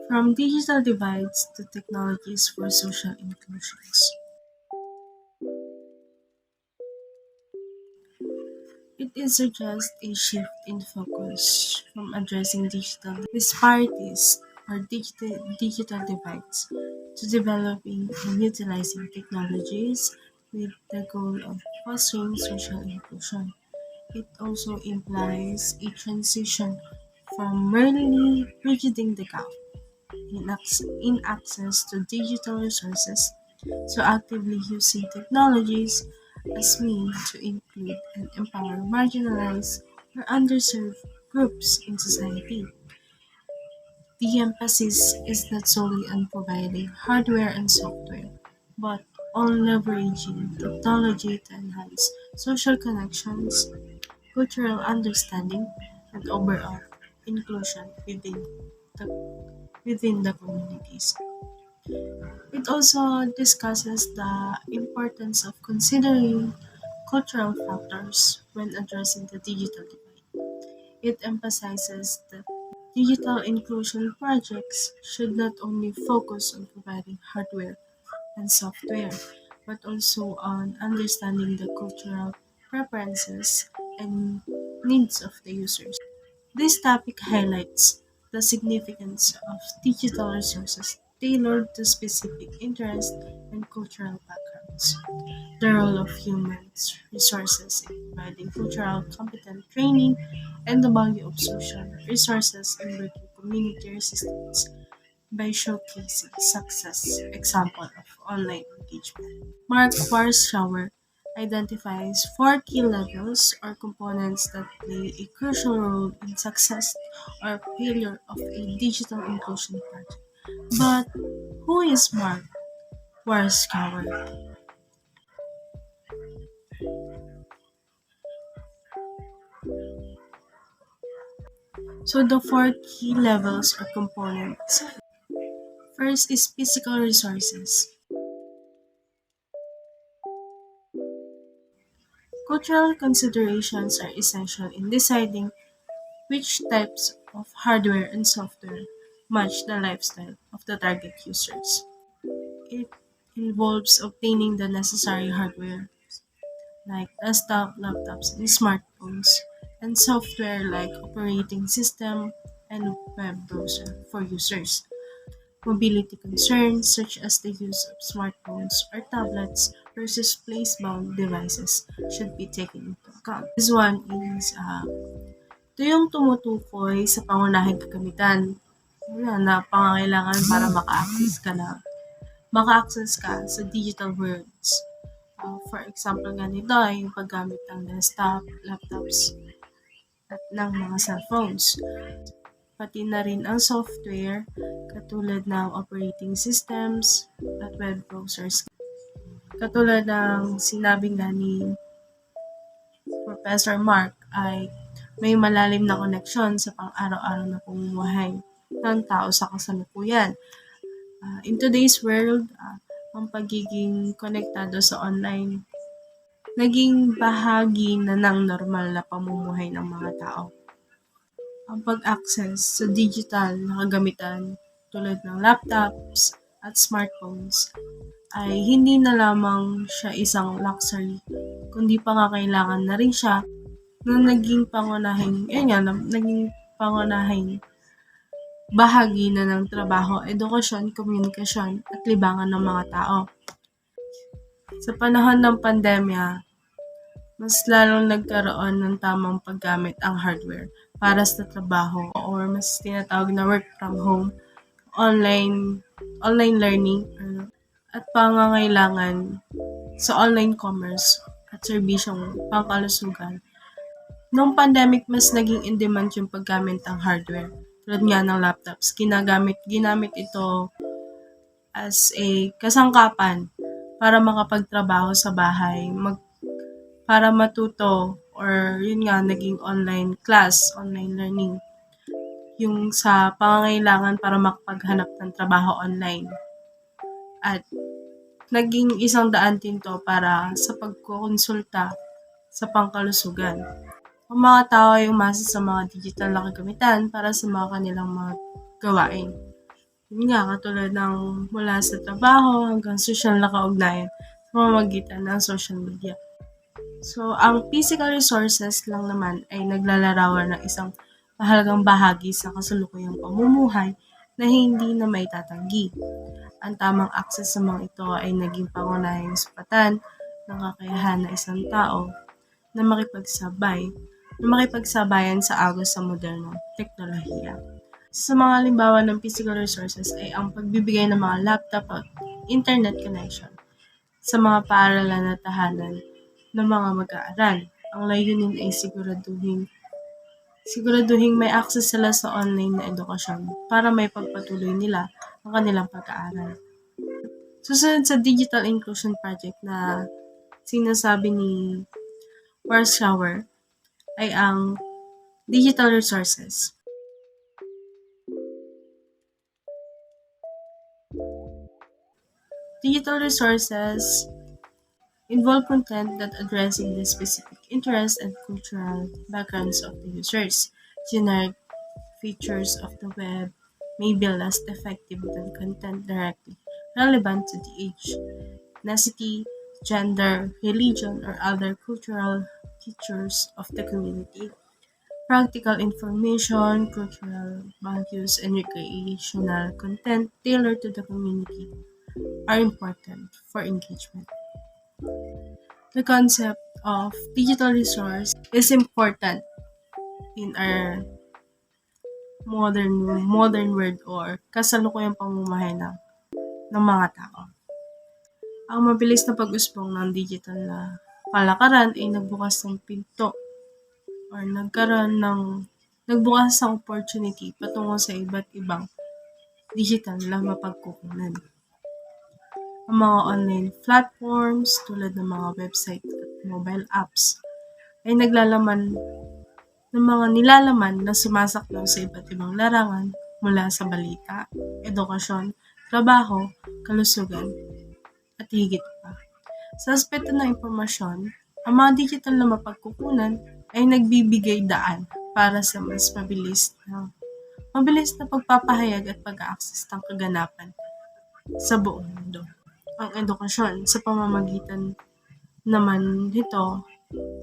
From digital divides to technologies for social inclusions. It is suggests a shift in focus from addressing digital disparities or digital divides to developing and utilizing technologies with the goal of fostering social inclusion. It also implies a transition from merely bridging the gap in access to digital resources to actively using technologies as means to include and empower marginalized or underserved groups in society. The emphasis is not solely on providing hardware and software, but on leveraging technology to enhance social connections, cultural understanding, and overall inclusion within the communities. It also discusses the importance of considering cultural factors when addressing the digital divide. It emphasizes that digital inclusion projects should not only focus on providing hardware and software, but also on understanding the cultural preferences and needs of the users. This topic highlights the significance of digital resources tailored to specific interests and cultural backgrounds. The role of human resources in providing cultural competent training and the value of social resources in building community resistance by showcasing success example of online engagement. Mark Warschauer identifies four key levels or components that play a crucial role in success or failure of a digital inclusion project. But who is Mark Warschauer? So the four key levels or components. First is physical resources. Cultural considerations are essential in deciding which types of hardware and software match the lifestyle of the target users. It involves obtaining the necessary hardware like desktop, laptops, and smartphones, and software like operating system and web browser for users. Mobility concerns such as the use of smartphones or tablets versus place-bound devices should be taken into account. This one is ito yung tumutukoy sa pangunahing kagamitan. Wala na pangangailangan para maka-access ka sa digital worlds. For example nga nito ay yung paggamit ng desktop, laptops, at ng mga cellphones. Pati na rin ang software katulad ng operating systems at web browsers. Katulad ng sinabi nga ni Professor Mark ay may malalim na koneksyon sa pang-araw-araw na pamumuhay ng tao sa kasalukuyan. In today's world, ang pagiging konektado sa online naging bahagi na ng normal na pamumuhay ng mga tao. Ang pag-access sa digital na kagamitan tulad ng laptops at smartphones ay hindi na lamang siya isang luxury, kundi pangangailangan na rin siya na naging pangunahing bahagi na ng trabaho, edukasyon, komunikasyon at libangan ng mga tao. Sa panahon ng pandemya, mas lalong nagkaroon ng tamang paggamit ang hardware para sa trabaho or mas tinatawag na work from home, online learning, at pangangailangan sa online commerce at serbisyong pangkalusugan. Noong pandemic, mas naging in demand yung paggamit ng hardware. Tulad nga ng laptops, ginamit ito as a kasangkapan para makapagtrabaho sa bahay, para matuto, or yun nga, naging online class, online learning. Yung sa pangangailangan para makapaghanap ng trabaho online. At naging isang daan din to para sa pagkukonsulta sa pangkalusugan. Ang mga tao ay umasa sa mga digital na kagamitan para sa mga kanilang mga gawain. Yun nga, katulad ng mula sa trabaho hanggang sosyal na kaugnayan sa pamamagitan ng social media. So, ang physical resources lang naman ay naglalarawan ng isang mahalagang bahagi sa kasalukuyang pamumuhay na hindi na maitatanggi. Ang tamang akses sa mga ito ay naging pangunahing sukatan ng kakayahan ng isang tao na makipagsabayan sa agos sa modernong teknolohiya. Sa mga halimbawa ng physical resources ay ang pagbibigay ng mga laptop at internet connection sa mga paaralan at tahanan ng mga mag-aaral. Ang layunin ay siguraduhin may access sila sa online na edukasyon para may pagpatuloy nila ang kanilang pag-aaral. Susunod sa Digital Inclusion Project na sinasabi ni Warschauer ay ang digital resources. Digital resources involve content that addressing the specific interests and cultural backgrounds of the users. Generic features of the web may be less effective than content directly relevant to the age, ethnicity, gender, religion, or other cultural features of the community. Practical information, cultural values, and recreational content tailored to the community are important for engagement. The concept of digital resource is important in our modern world or kasalukuyang pamumuhay ng mga tao. Ang mabilis na pag-usbong ng digital na kalakaran ay nagbukas ng pinto or nagbukas ng opportunity patungo sa iba't ibang digital na mapagkukunan. Ang mga online platforms tulad ng mga website at mobile apps ay nilalaman na sumasaklaw sa iba't ibang larangan mula sa balita, edukasyon, trabaho, kalusugan, at higit pa. Sa aspeto ng impormasyon, ang mga digital na mapagkukunan ay nagbibigay daan para sa mas mabilis na pagpapahayag at pag-access ng kaganapan sa buong mundo. Ang edukasyon sa pamamagitan naman nito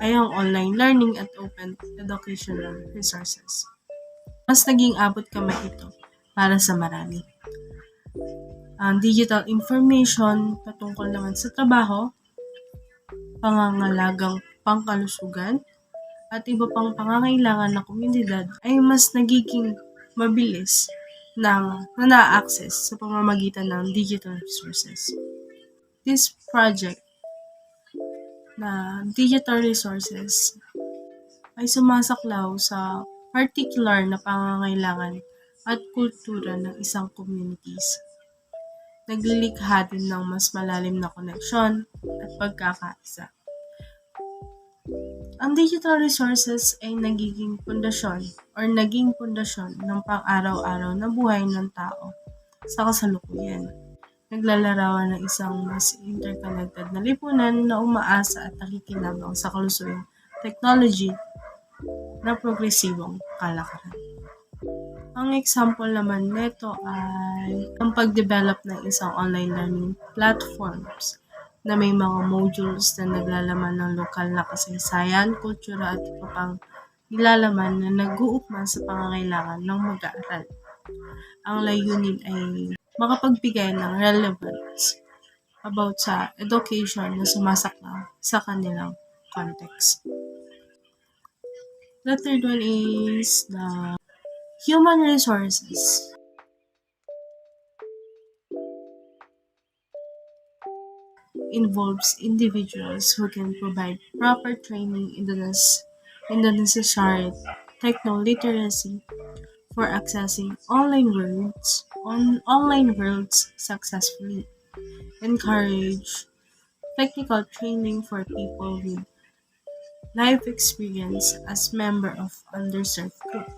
ay ang online learning at open educational resources. Mas naging abot kamay ito para sa marami. Ang digital information patungkol naman sa trabaho, pangangalagang pangkalusugan, at iba pang pangangailangan ng komunidad ay mas nagiging mabilis na na-access sa pamamagitan ng digital resources. This project na digital resources ay sumasaklaw sa particular na pangangailangan at kultura ng isang communities. Naglilikha din ng mas malalim na koneksyon at pagkakaisa. Ang digital resources ay naging pundasyon ng pang-araw-araw na buhay ng tao sa kasalukuyan. Naglalarawan ng isang mas interconnected na lipunan na umaasa at nakikinabang sa kalusuyang technology na progresibong kalakaran. Ang example naman nito ay ang pag-develop ng isang online learning platforms na may mga modules na naglalaman ng lokal na kasaysayan, kultura at iba pang nilalaman na nag-uukma sa pangangailangan ng mag-aaral. Ang layunin ay makapagbigay ng relevance about sa education na sumasaklaw sa kanilang context. The third one is the human resources. Involves individuals who can provide proper training in the necessary techno-literacy for accessing online worlds successfully. Encourage technical training for people with life experience as member of underserved group.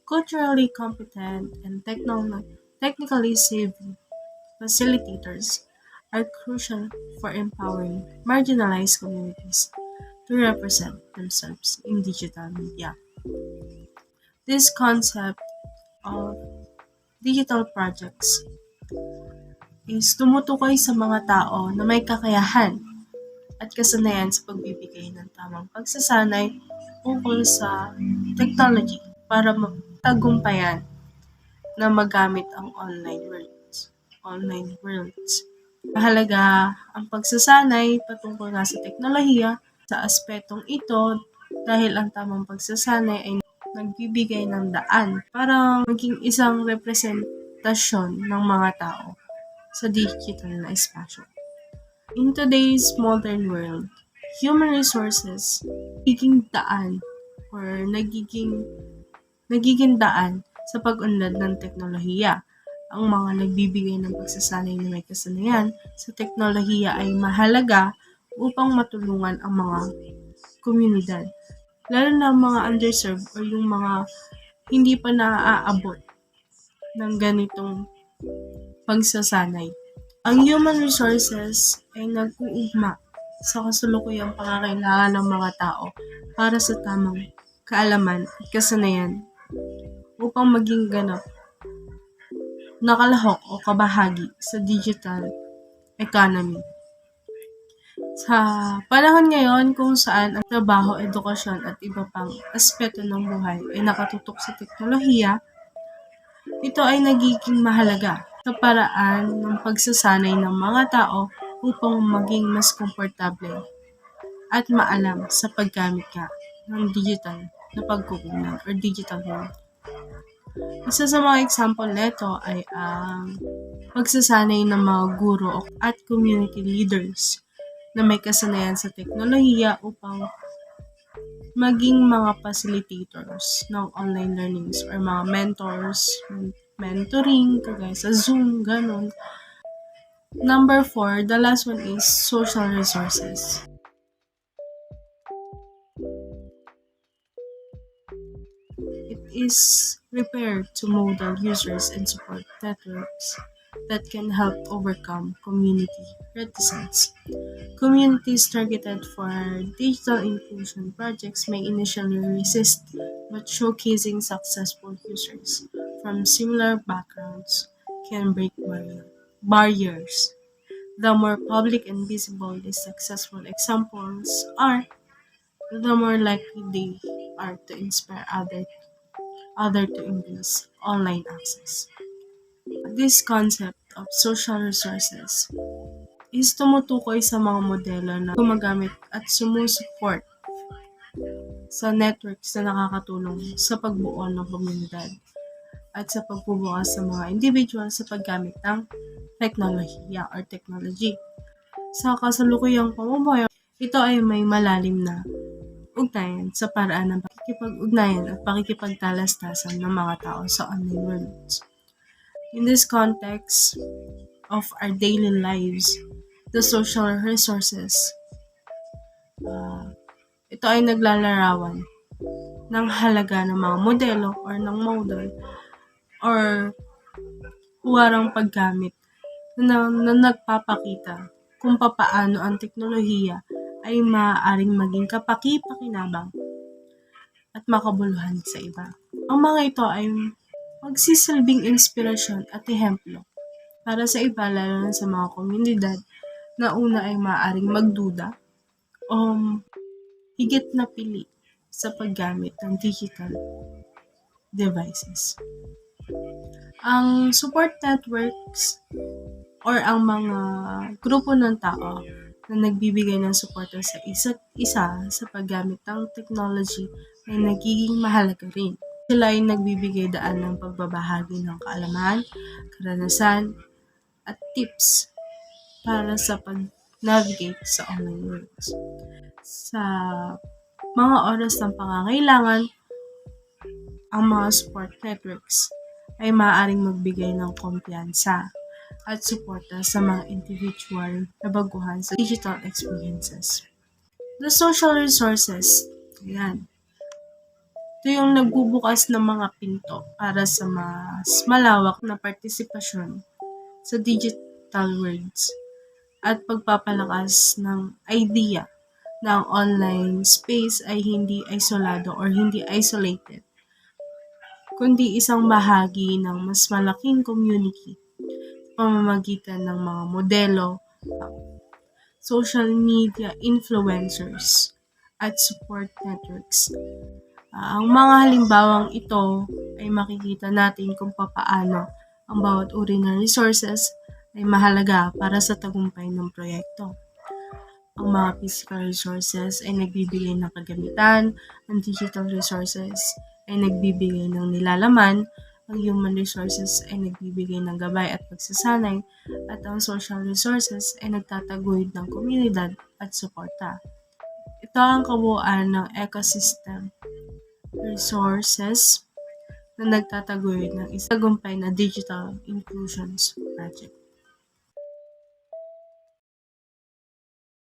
Culturally competent and technically savvy facilitators are crucial for empowering marginalized communities to represent themselves in digital media. This concept of digital projects is tumutukoy sa mga tao na may kakayahan at kasanayan sa pagbibigay ng tamang pagsasanay ukol sa technology para magtagumpayan na magamit ang online worlds. Mahalaga ang pagsasanay patungkol nga sa teknolohiya sa aspetong ito dahil ang tamang pagsasanay ay nagbibigay ng daan para maging isang representasyon ng mga tao sa digital na espasyo. In today's modern world, human resources nagiging daan or nagiging daan sa pag-unlad ng teknolohiya. Ang mga nagbibigay ng pagsasanay na may kasanayan sa teknolohiya ay mahalaga upang matulungan ang mga komunidad, lalo na ang mga underserved o yung mga hindi pa naaabot ng ganitong pagsasanay. Ang human resources ay nag-uugma sa kasalukuyang pangangailangan ng mga tao para sa tamang kaalaman at kasanayan upang maging ganap, nakalahok o kabahagi sa digital economy. Sa panahon ngayon kung saan ang trabaho, edukasyon at iba pang aspeto ng buhay ay nakatutok sa teknolohiya, ito ay nagiging mahalaga sa paraan ng pagsasanay ng mga tao upang maging mas komportable at maalam sa paggamit ng digital na pagkukunan or digital world. Isa sa mga example nito ay ang pagsasanay ng mga guro at community leaders na may kasanayan sa teknolohiya upang maging mga facilitators ng online learnings or mga mentors, mentoring, kagaya sa Zoom, ganun. Number 4, the last one is social resources. It is prepared to model users and support networks that can help overcome community reticence. Communities targeted for digital inclusion projects may initially resist, but showcasing successful users from similar backgrounds can break barriers. The more public and visible these successful examples are, the more likely they are to inspire others to embrace online access. This concept of social resources is tumutukoy sa mga modelo na gumagamit at sumusuport sa networks na nakakatulong sa pagbuo ng komunidad at sa pagbubukas sa mga individual sa paggamit ng teknolohiya or technology. Sa kasalukuyang pamumuhay, ito ay may malalim na ugnayan sa paraan ng pakikipag-ugnayan at pakikipagtalastasan ng mga tao sa online worlds. In this context of our daily lives, the social resources, ito ay naglalarawan ng halaga ng mga modelo or ng model or huwarang paggamit na nagpapakita kung papaano ang teknolohiya ay maaaring maging kapaki-pakinabang at makabuluhan sa iba. Ang mga ito ay magsisilbing inspirasyon at ehemplo para sa iba, lalo na sa mga komunidad na una ay maaaring magduda o higit na pili sa paggamit ng digital devices. Ang support networks or ang mga grupo ng tao na nagbibigay ng suporta sa isa't isa sa paggamit ng technology ay nagiging mahalaga rin. Sila ay nagbibigay daan ng pagbabahagi ng kaalaman, karanasan, at tips para sa pag-navigate sa online worlds. Sa mga oras ng pangangailangan, ang mga support networks ay maaaring magbigay ng kumpiyansa at suporta sa mga individual na baguhan sa digital experiences. The social resources, yan. Ito yung nagbubukas ng mga pinto para sa mas malawak na partisipasyon sa digital worlds at pagpapalakas ng idea na ang online space ay hindi isolado or hindi isolated, kundi isang bahagi ng mas malaking community pamamagitan ng mga modelo, social media influencers, at support networks. Ang mga halimbawang ito ay makikita natin kung papaano ang bawat uri ng resources ay mahalaga para sa tagumpay ng proyekto. Ang mga physical resources ay nagbibigay ng kagamitan, ang digital resources ay nagbibigay ng nilalaman, ang human resources ay nagbibigay ng gabay at pagsasanay, at ang social resources ay nagtataguyod ng komunidad at suporta. Ito ang kabuuan ng ecosystem resources na nagtataguyod ng isang tagumpay na digital inclusions project.